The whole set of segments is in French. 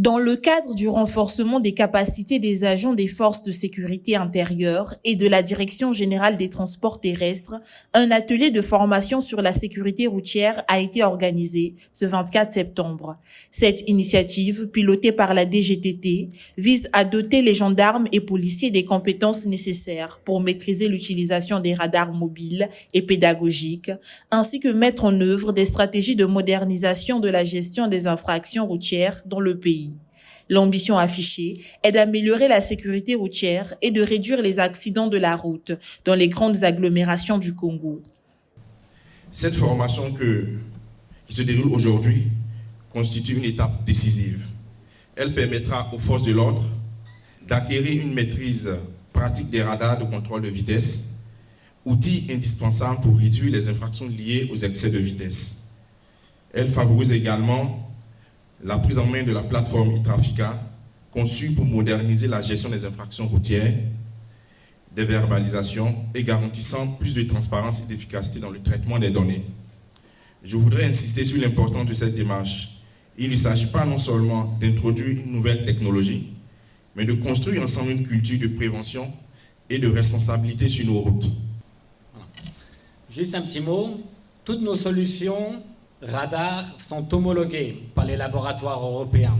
Dans le cadre du renforcement des capacités des agents des forces de sécurité intérieure et de la Direction générale des transports terrestres, un atelier de formation sur la sécurité routière a été organisé ce 24 septembre. Cette initiative, pilotée par la DGTT, vise à doter les gendarmes et policiers des compétences nécessaires pour maîtriser l'utilisation des radars mobiles et pédagogiques, ainsi que mettre en œuvre des stratégies de modernisation de la gestion des infractions routières dans le pays. L'ambition affichée est d'améliorer la sécurité routière et de réduire les accidents de la route dans les grandes agglomérations du Congo. Cette formation qui se déroule aujourd'hui constitue une étape décisive. Elle permettra aux forces de l'ordre d'acquérir une maîtrise pratique des radars de contrôle de vitesse, outil indispensable pour réduire les infractions liées aux excès de vitesse. Elle favorise également la prise en main de la plateforme e-Trafica, conçue pour moderniser la gestion des infractions routières, des verbalisations et garantissant plus de transparence et d'efficacité dans le traitement des données. Je voudrais insister sur l'importance de cette démarche. Il ne s'agit pas non seulement d'introduire une nouvelle technologie, mais de construire ensemble une culture de prévention et de responsabilité sur nos routes. Juste un petit mot, toutes nos solutions radars sont homologués par les laboratoires européens.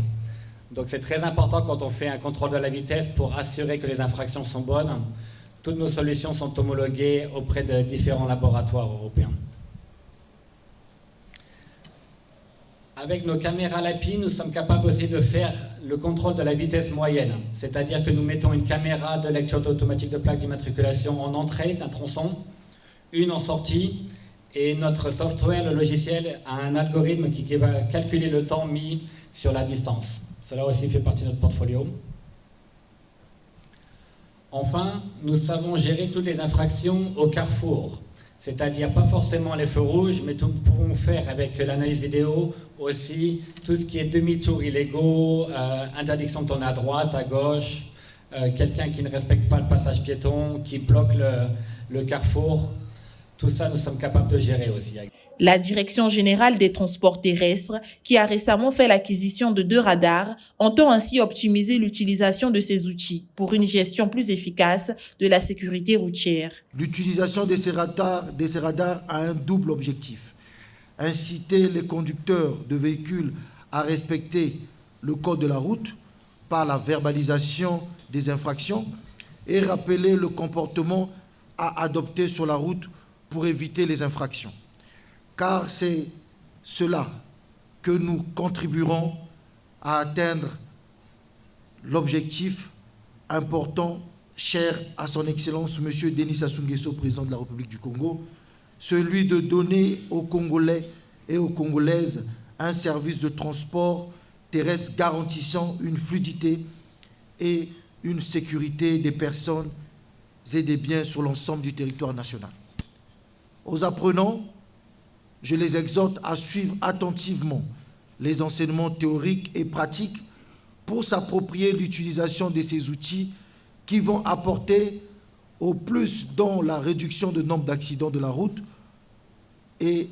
Donc c'est très important quand on fait un contrôle de la vitesse pour assurer que les infractions sont bonnes. Toutes nos solutions sont homologuées auprès de différents laboratoires européens. Avec nos caméras LAPI, nous sommes capables aussi de faire le contrôle de la vitesse moyenne. C'est-à-dire que nous mettons une caméra de lecture automatique de plaque d'immatriculation en entrée d'un tronçon, une en sortie, et notre software, le logiciel, a un algorithme qui va calculer le temps mis sur la distance. Cela aussi fait partie de notre portfolio. Enfin, nous savons gérer toutes les infractions au carrefour, c'est-à-dire pas forcément les feux rouges, mais nous pouvons faire avec l'analyse vidéo aussi tout ce qui est demi-tours illégaux, interdiction de tourner à droite, à gauche, quelqu'un qui ne respecte pas le passage piéton, qui bloque le carrefour. Tout ça, nous sommes capables de gérer aussi. La Direction générale des transports terrestres, qui a récemment fait l'acquisition de 2 radars, entend ainsi optimiser l'utilisation de ces outils pour une gestion plus efficace de la sécurité routière. L'utilisation de ces radars a un double objectif. Inciter les conducteurs de véhicules à respecter le code de la route par la verbalisation des infractions et rappeler le comportement à adopter sur la route pour éviter les infractions. Car c'est cela que nous contribuerons à atteindre l'objectif important, cher à son Excellence, M. Denis Sassou Nguesso, président de la République du Congo, celui de donner aux Congolais et aux Congolaises un service de transport terrestre garantissant une fluidité et une sécurité des personnes et des biens sur l'ensemble du territoire national. Aux apprenants, je les exhorte à suivre attentivement les enseignements théoriques et pratiques pour s'approprier l'utilisation de ces outils qui vont apporter au plus dans la réduction du nombre d'accidents de la route et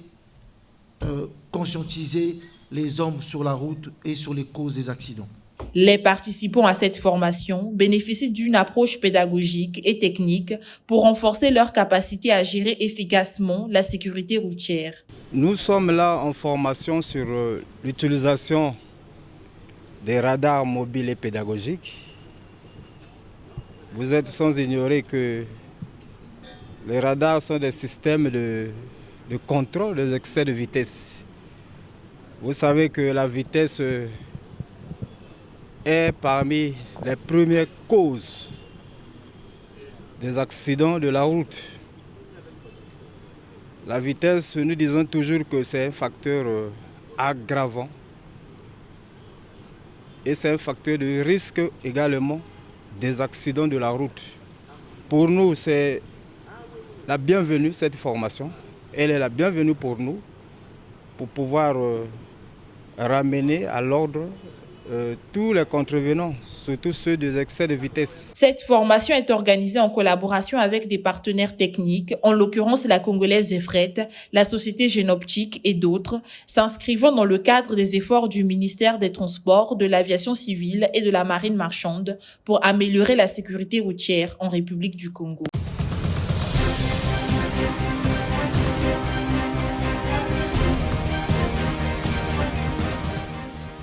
conscientiser les hommes sur la route et sur les causes des accidents. Les participants à cette formation bénéficient d'une approche pédagogique et technique pour renforcer leur capacité à gérer efficacement la sécurité routière. Nous sommes là en formation sur l'utilisation des radars mobiles et pédagogiques. Vous êtes sans ignorer que les radars sont des systèmes de contrôle des excès de vitesse. Vous savez que la vitesse est parmi les premières causes des accidents de la route. La vitesse, nous disons toujours que c'est un facteur aggravant et c'est un facteur de risque également des accidents de la route. Pour nous, c'est la bienvenue, cette formation. Elle est la bienvenue pour nous, pour pouvoir ramener à l'ordre tous les contrevenants, surtout ceux des excès de vitesse. Cette formation est organisée en collaboration avec des partenaires techniques, en l'occurrence la Congolaise des Fret, la société Génoptique et d'autres, s'inscrivant dans le cadre des efforts du ministère des Transports, de l'Aviation civile et de la Marine marchande pour améliorer la sécurité routière en République du Congo.